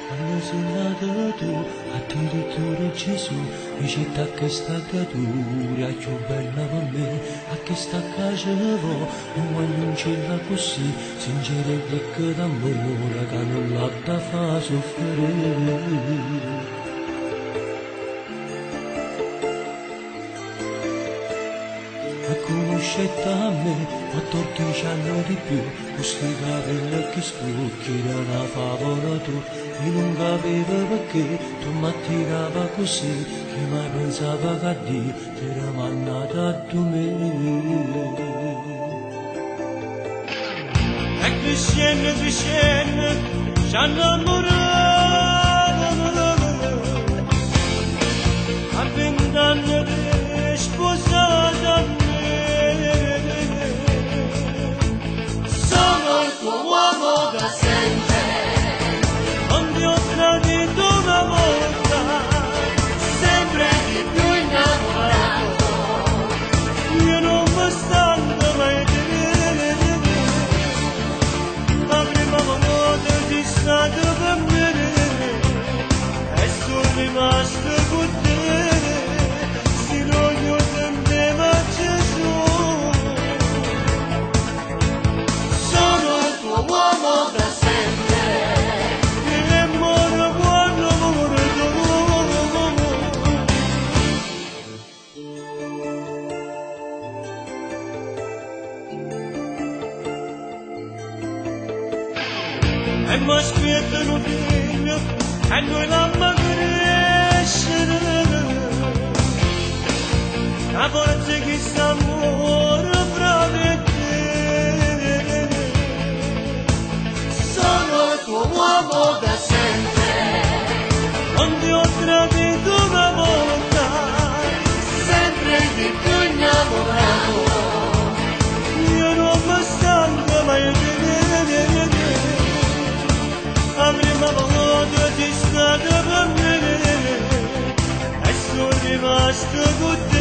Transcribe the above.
Quando sei nato tu, addirittura Gesù, dice a che sta creatura, più bella per me, a che sta casa vo, non c'è la così, sincera e ricca d'amore, che non l'ha da fa soffrire. E conoscete a me, 14 anni di più, questi capelli che sprucchi da una favola tu, e non capivo perché tu mi attirava così, che mai pensava che a Dio ti era mannata a me. E crescendo, ci hanno innamorato, a 20 anni di sposata. Uomo da sempre, Non ti ho tradito una volta, sempre di più innamorato, io non mi stanco mai di te. La prima volta ti stato per me e sono rimasto con te. Se non io tendeva a Gesù, uomo da sempre, e muore quando muore tu. E mi aspettano un figlio e noi l'amma crescere, la forza che sta amore fra me e te. sono il tuo uomo da sempre, Non ti ho tradito una volta, sempre di più innamorato, io non mi stanco mai di te. La prima volta ti stato per me e sono rimasto con te.